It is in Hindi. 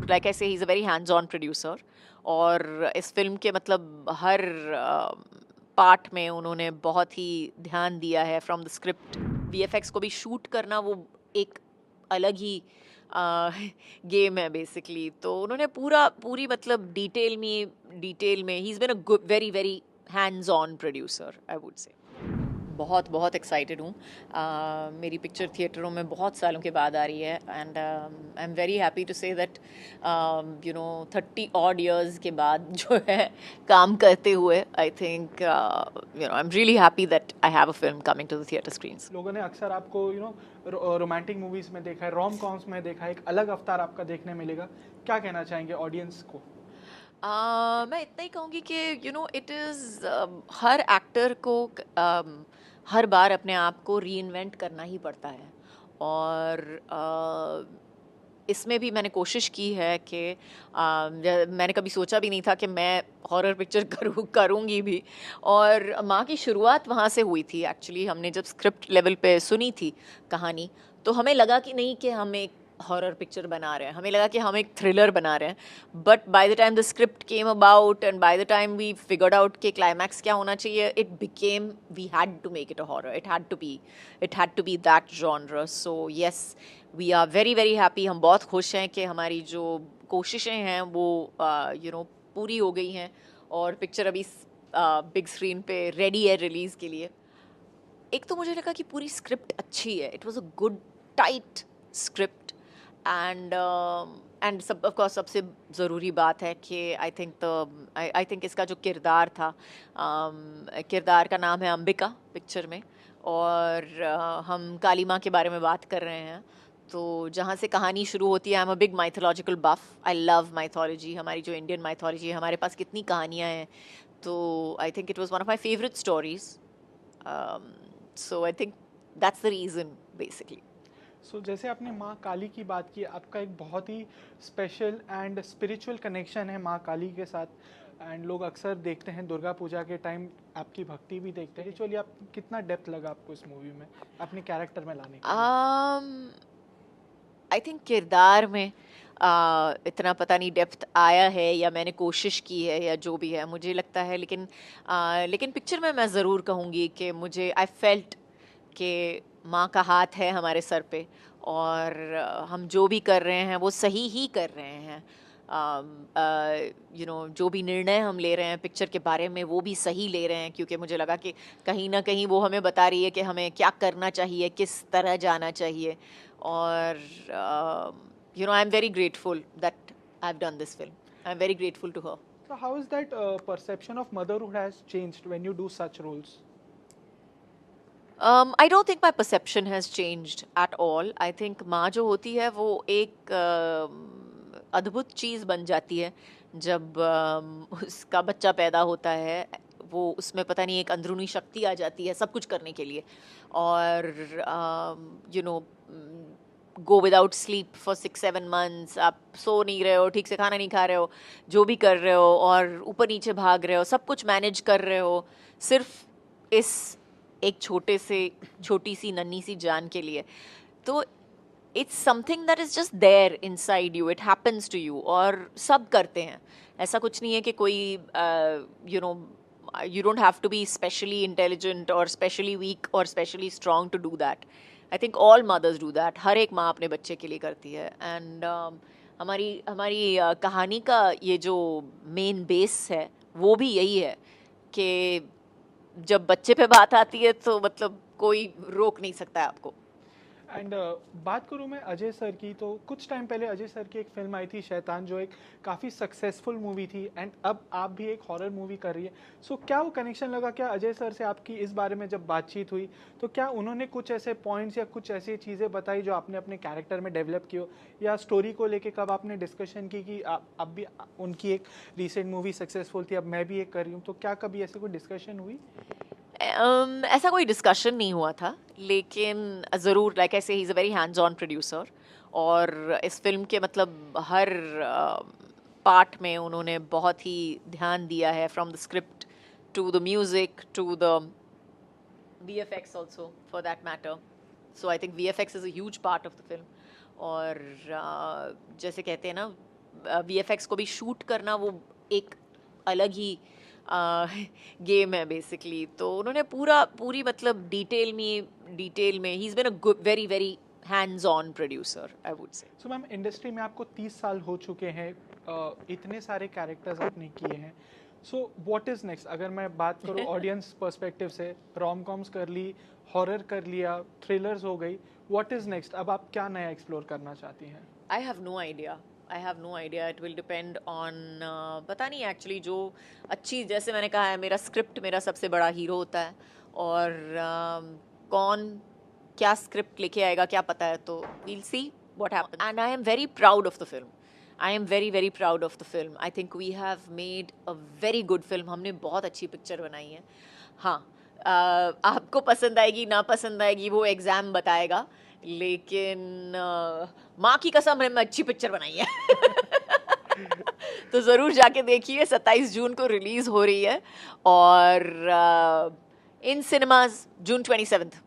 लाइक आई से he is a very hands on producer, और इस फिल्म के मतलब हर पार्ट में उन्होंने बहुत ही ध्यान दिया है, फ्रॉम द स्क्रिप्ट, वीएफएक्स को भी शूट करना वो एक अलग ही गेम है बेसिकली। तो उन्होंने पूरी मतलब डिटेल में ही is been a very very hands on producer, I would say. बहुत बहुत एक्साइटेड हूँ। मेरी पिक्चर थिएटरों में बहुत सालों के बाद आ रही है, and I am very happy to say that 30 odd years के बाद जो है काम करते हुए, I think I am really happy that I have a film coming to the theatre screens. लोगों ने अक्सर आपको रोमांटिक मूवीज में देखा है, रोम कॉम्स में देखा है, एक अलग अवतार आपका देखने मिलेगा। क्या कहना चाहेंगे ऑडियंस को? मैं इतना ही कहूँगी कि इट इज़ हर एक्टर को हर बार अपने आप को रीइन्वेंट करना ही पड़ता है, और इसमें भी मैंने कोशिश की है कि मैंने कभी सोचा भी नहीं था कि मैं हॉरर पिक्चर करूँगी भी। और माँ की शुरुआत वहाँ से हुई थी एक्चुअली। हमने जब स्क्रिप्ट लेवल पे सुनी थी कहानी, तो हमें लगा कि नहीं कि हम एक हॉरर पिक्चर बना रहे हैं, हमें लगा कि हम एक थ्रिलर बना रहे हैं। But by the time the script came about and by the time we figured out के क्लाइमैक्स क्या होना चाहिए, it became we had to make it a horror, it had to be that genre. So yes, we are very very happy. हम बहुत खुश हैं कि हमारी जो कोशिशें हैं वो पूरी हो गई हैं, और पिक्चर अभी बिग स्क्रीन पे रेडी है रिलीज़ के लिए। एक तो मुझे लगा कि पूरी स्क्रिप्ट अच्छी है, it was a good tight script, and सब ऑफ कोर्स सबसे ज़रूरी बात है कि आई थिंक इसका जो किरदार था, किरदार का नाम है अंबिका पिक्चर में, और हम काली माँ के बारे में बात कर रहे हैं। तो जहाँ से कहानी शुरू होती है, I am a big mythological buff, I love mythology. हमारी जो इंडियन माइथोलॉजी है, हमारे पास कितनी कहानियाँ हैं। तो I think it was one of my favourite stories. So I think that's the reason basically. जैसे आपने माँ काली की बात की, आपका एक बहुत ही स्पेशल एंड स्पिरिचुअल कनेक्शन है माँ काली के साथ। एंड लोग अक्सर देखते हैं दुर्गा पूजा के टाइम आपकी भक्ति भी देखते हैं। एक्चुअली आप कितना डेप्थ लगा आपको इस मूवी में अपने कैरेक्टर में लाने के लिए? I think किरदार में इतना पता नहीं डेप्थ आया है या मैंने कोशिश की है या जो भी है, मुझे लगता है। लेकिन पिक्चर में मैं ज़रूर कहूँगी कि मुझे आई फेल्ट कि माँ का हाथ है हमारे सर पे, और हम जो भी कर रहे हैं वो सही ही कर रहे हैं। जो भी निर्णय हम ले रहे हैं पिक्चर के बारे में वो भी सही ले रहे हैं, क्योंकि मुझे लगा कि कहीं ना कहीं वो हमें बता रही है कि हमें क्या करना चाहिए, किस तरह जाना चाहिए। और I am very grateful that I have done this film, I am very grateful to her. So how is that perception of motherhood has changed when you do such roles? I don't think my perception has changed at all. I think माँ जो होती है वो एक अद्भुत चीज़ बन जाती है जब उसका बच्चा पैदा होता है। वो उसमें पता नहीं एक अंदरूनी शक्ति आ जाती है सब कुछ करने के लिए। और you know go without sleep for 6-7 months, आप सो नहीं रहे हो, ठीक से खाना नहीं खा रहे हो, जो भी कर रहे हो, और ऊपर नीचे भाग रहे हो, सब कुछ मैनेज कर रहे हो, सिर्फ इस एक छोटी सी नन्ही सी जान के लिए। तो it's something that is just there inside you, it happens to you, और सब करते हैं। ऐसा कुछ नहीं है कि कोई you don't have to be specially intelligent or specially weak or specially strong to do that. I think all mothers do that. हर एक माँ अपने बच्चे के लिए करती है। एंड हमारी हमारी कहानी का ये जो मेन बेस है वो भी यही है कि जब बच्चे पे बात आती है तो मतलब कोई रोक नहीं सकता है आपको। एंड बात करूँ मैं अजय सर की, तो कुछ टाइम पहले अजय सर की एक फिल्म आई थी शैतान, जो एक काफ़ी सक्सेसफुल मूवी थी। एंड अब आप भी एक हॉरर मूवी कर रही है। क्या वो कनेक्शन लगा? क्या अजय सर से आपकी इस बारे में जब बातचीत हुई तो क्या उन्होंने कुछ ऐसे पॉइंट्स या कुछ ऐसी चीज़ें बताई जो आपने अपने कैरेक्टर में डेवलप की हो, या स्टोरी को लेके कब आपने डिस्कशन की कि अब भी उनकी एक रिसेंट मूवी सक्सेसफुल थी, अब मैं भी एक कर रही हूँ, तो क्या कभी ऐसी कोई डिस्कशन हुई? ऐसा कोई डिस्कशन नहीं हुआ था, लेकिन ज़रूर लाइक ऐसे he is a very hands on producer, और इस फिल्म के मतलब हर पार्ट में उन्होंने बहुत ही ध्यान दिया है, from the script to the music to the VFX also for that matter. So I think VFX is a huge part of the film. और जैसे कहते हैं ना, VFX को भी शूट करना वो एक अलग ही गेम है बेसिकली। तो उन्होंने पूरी मतलब डिटेल में ही is been a very very hands on producer I would say. So ma'am industry में आपको 30 साल हो चुके हैं, इतने सारे कैरेक्टर्स आपने किए हैं, सो व्हाट इज़ नेक्स्ट? अगर मैं बात करूँ ऑडियंस पर्सपेक्टिव से, रोम कॉम्स कर ली, हॉरर कर लिया, थ्रिलर्स हो गई, व्हाट इज़ नेक्स्ट? अब आप क्या नया एक्सप्लोर करना चाहती हैं? I have no idea, I have no idea, it will depend on, पता नहीं एक्चुअली। जो अच्छी, जैसे मैंने कहा है, मेरा स्क्रिप्ट मेरा सबसे बड़ा हीरो होता है, और कौन क्या स्क्रिप्ट लेके आएगा क्या पता है, तो we'll see what happens. And I am very proud of the film, I am very very proud of the film. I think we have made a very good film, हमने बहुत अच्छी पिक्चर बनाई है। हाँ, आपको पसंद आएगी ना पसंद आएगी वो एग्ज़ाम बताएगा, लेकिन माँ की कसम हमने अच्छी पिक्चर बनाई है। तो ज़रूर जाके देखिए, 27 जून को रिलीज़ हो रही है, और इन सिनेमाज जून 27।